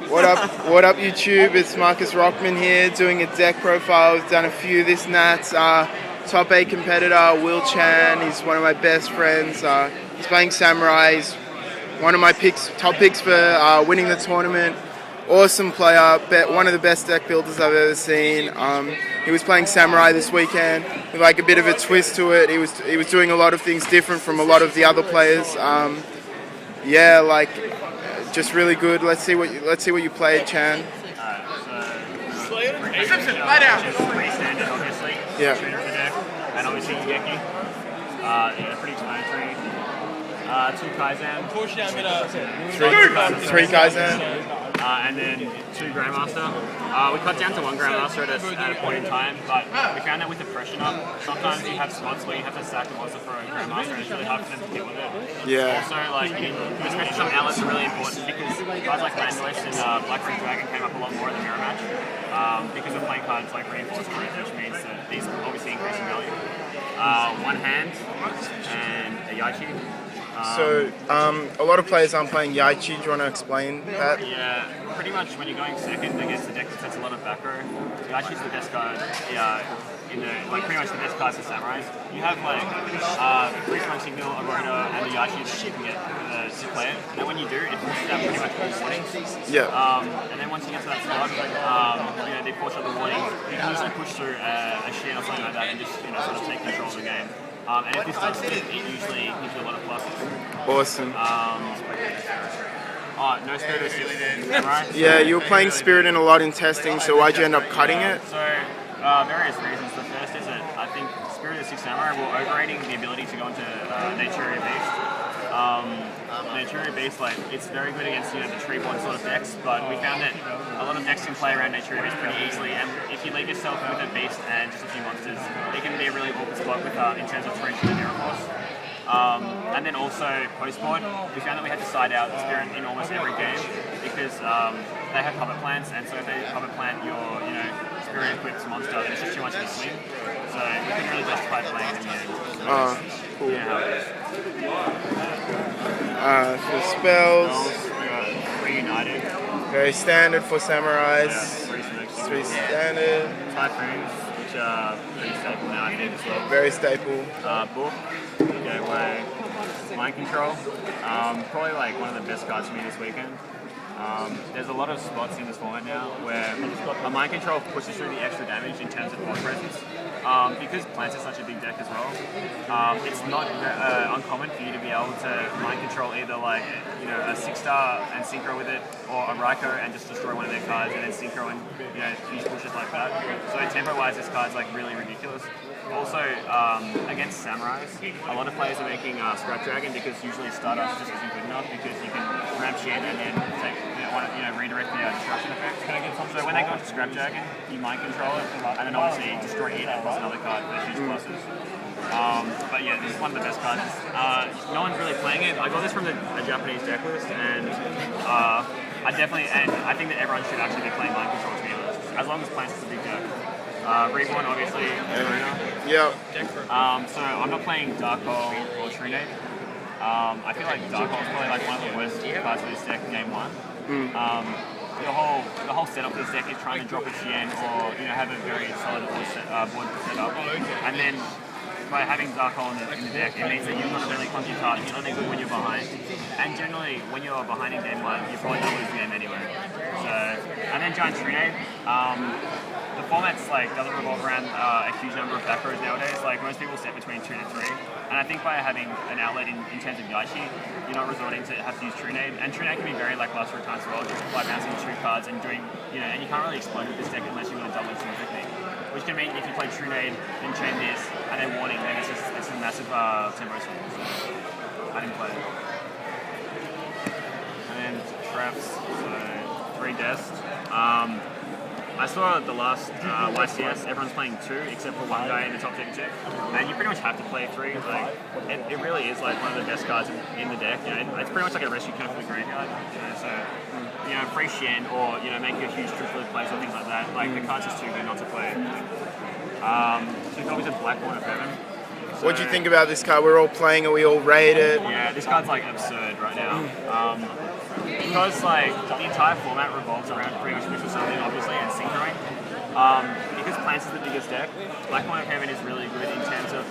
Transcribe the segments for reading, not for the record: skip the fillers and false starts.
What up, YouTube? It's Marcus Rockman here, doing a deck profile. We've done a few this Nats. Top 8 competitor, Will Chan. He's one of my best friends. He's playing Samurai. He's one of my top picks for winning the tournament. Awesome player, one of the best deck builders I've ever seen. He was playing Samurai this weekend with like a bit of a twist to it. He was doing a lot of things different from a lot of the other players. Just really good. Let's see what you played, Chan. Pretty standard, obviously. Yeah. Shooter for deck, and obviously Yugioh. Pretty explanatory. 2 Kaizen. Three Kaizen. And then 2 Grandmaster. We cut down to 1 Grandmaster at a point in time, but we found that with the pressure up, sometimes you have spots where you have to sack the monster for a Grandmaster, and it's really hard for them to deal with it. Yeah. Also, especially some outlets are really important because cards like Landless and Black Ring Dragon came up a lot more in the mirror match because of playing cards like Reinforced Proof, which means that these obviously increase in value. 1 hand and a Yaichi. So, a lot of players aren't playing Yaichi. Do you want to explain that? Yeah, pretty much when you're going second against the deck that sets a lot of back row, Yaichi's the best card pretty much the best cards for Samurais. You have Free Smoke Signal, Aurora, and the Yaichi that you can get to play it. And when you do, it pushes out pretty much all warnings. Yeah. And then once you get to that spot, they force out the warning, you can usually push through a shin or something like that and just sort of take control of the game. And if this does it usually gives you a lot of pluses. Awesome. No Spirit of Six, right? Yeah, you were playing Spirit in a lot in testing, so why'd you end up cutting it? So, various reasons. The first is that I think Spirit of Six Samurai were overrating the ability to go into Naturia Beast. Naturia Beast, it's very good against the tree-born sort of decks, but we found that a lot of decks can play around Naturia Beast pretty easily, and if you leave yourself with a Beast and just a few monsters, it can be a really awkward spot with in terms of French and Mirror Force. And then also post-board, we found that we had to side out Spirit in almost every game because they have puppet plants, and so if they puppet plant your Spirit equipped monster, then it's just too much of a swing. So we couldn't really justify playing it in the end. Cool. Yeah, how it is. For spells, Reunited. very standard for Samurais. Yeah, 3 standard. Typhoons, which are pretty staple now, I think, as well. Very staple. Book, Gateway, Mind Control. Probably one of the best cards for me this weekend. There's a lot of spots in this format now where a Mind Control pushes through the extra damage in terms of board presence. Because Plants is such a big deck as well, it's not uncommon for you to be able to Mind Control either a 6-star and Synchro with it, or a Raikou and just destroy one of their cards and then Synchro and huge pushes like that. So tempo-wise, this card's really ridiculous. Also, against Samurais, a lot of players are making Scrap Dragon because usually Stardust just isn't good enough because you can ramp Shen and then take redirect the destruction effect. So when they go into Scrap Dragon, you Mind Control it and then obviously destroy it and plus another card for huge pluses. But yeah, this is one of the best cards. No one's really playing it. I got this from a Japanese deck list, and I think that everyone should actually be playing Mind Control, to be honest, as long as Plants is a big deck. Reborn, obviously, Arena. Yeah. So I'm not playing Dark Hole or Trinade. I feel like Dark Hole is probably one of the worst cards for this deck in game 1. The whole setup of this deck is trying to drop a Xian or have a very solid board set up, and then by having Dark Hole in the deck, it means that you've got a really clunky card. It's only good when you're behind, and generally when you're behind in game 1, you're probably going to lose the game anyway. So, and then Giant Trinade. The format doesn't revolve around a huge number of back rows nowadays. Most people set between 2 to 3, and I think by having an outlet in terms of Yaichi, you're not resorting to have to use Trinade, and Trinade can be very lackluster at times as well, just by bouncing 2 cards and doing, and you can't really explode with this deck unless you want to double into a technique, which can mean if you play Trinade, then chain this, and then warning, then it's a massive tempo swing. So I didn't play it. And then traps, so 3 Dest. I saw the last YCS, everyone's playing 2 except for one guy in the top 32, and you pretty much have to play 3. It really is one of the best cards in the deck. It's pretty much like a rescue card for the graveyard. Free Shen or make a huge triple plays or things like that. The card's just too good not to play. 2 copies of Blackboard of Heaven. So, what do you think about this card? We're all playing it, we all rate it. Yeah, this card's absurd right now. because like the entire format revolves around pretty much visual summoning, obviously, and synchroing. Because Plants is the biggest deck, Black Mono Heaven is really good in terms of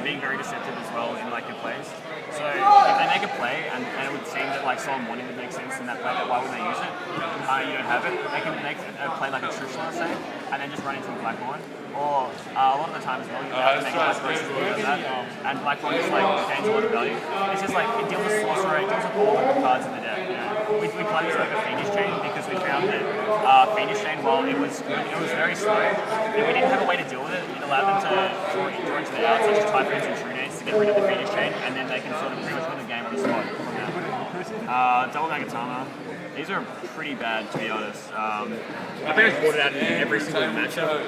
being very deceptive as well in like your plays. So if they make a play and it would seem that like Solemn Warning would make sense in that play, why would they use it? You don't have it. They can make a play like a Truce, let's say, and then just run into a Blackthorn. Or a lot of the time as well, you have to make a Black versus that, and Blackthorn just like gains a lot of value. It's just like it deals with Sorcerer, it deals with all of the cards in the deck. We played this over Fiendish Chain because we found that Fiendish Chain, while it was good, it was very slow, and we didn't have a way to deal with it. It allowed them to draw into the out, such as Typhoons and True Nates, to get rid of the Fiendish Chain, and then they can sort of pretty much win the game on the spot from that. Double Magatama. These are pretty bad, to be honest. My parents bought it out in every single matchup.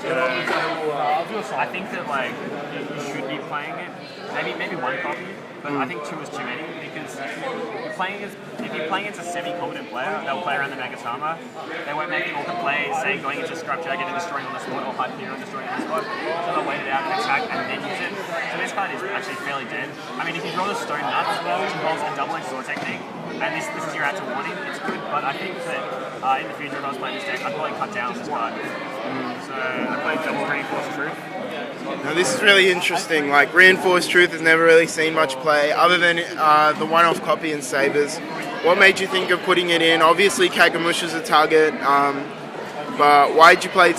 So I think that like you should be playing it. Maybe one copy, but I think two is too many because if you're playing against a semi-competent player, they'll play around the Magatama. They won't make the Orca play, say going into Scrapjack and then destroying on the spot or Hyperion destroying on the spot. So they'll wait it out and attack and then use it. So this card is actually fairly dead. I mean, if you draw the Stone Nuts as well, which involves a double-edged sword technique, and this is your answer warning, it's good, but I think that in the future if I was playing this deck, I'd probably cut down on this card. So I played double Reinforced Truth. Now this is really interesting. Like Reinforced Truth has never really seen much play other than the one-off copy in Sabres. What made you think of putting it in? Obviously Kagamusha's a target, but why'd you play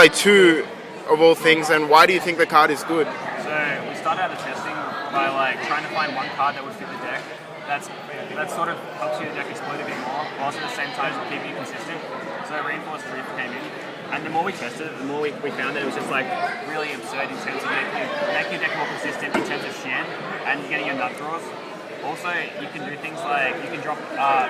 two of all things, and why do you think the card is good? So we started out the testing by like trying to find one card that would fit the deck. That sort of helps you the deck explode a bit more, whilst at the same time keeping it consistent. So Reinforced Truth came in, and the more we tested it, the more we found that it was just like really absurd in terms of making your deck more consistent in terms of Shen and getting your nut draws. Also, you can do things like you can drop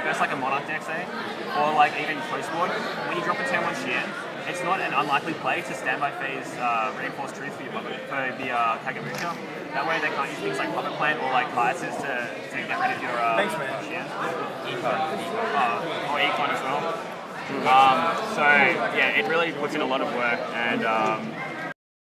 just like a Monarch deck, say, or like even post board. When you drop a turn 1 Shen, it's not an unlikely play to standby phase Reinforced Truth for the Kagamusha. That way they can't use things like Puppet Plant or like Biases to get rid of your Shen. Or Econ as well. So yeah, it really puts in a lot of work, and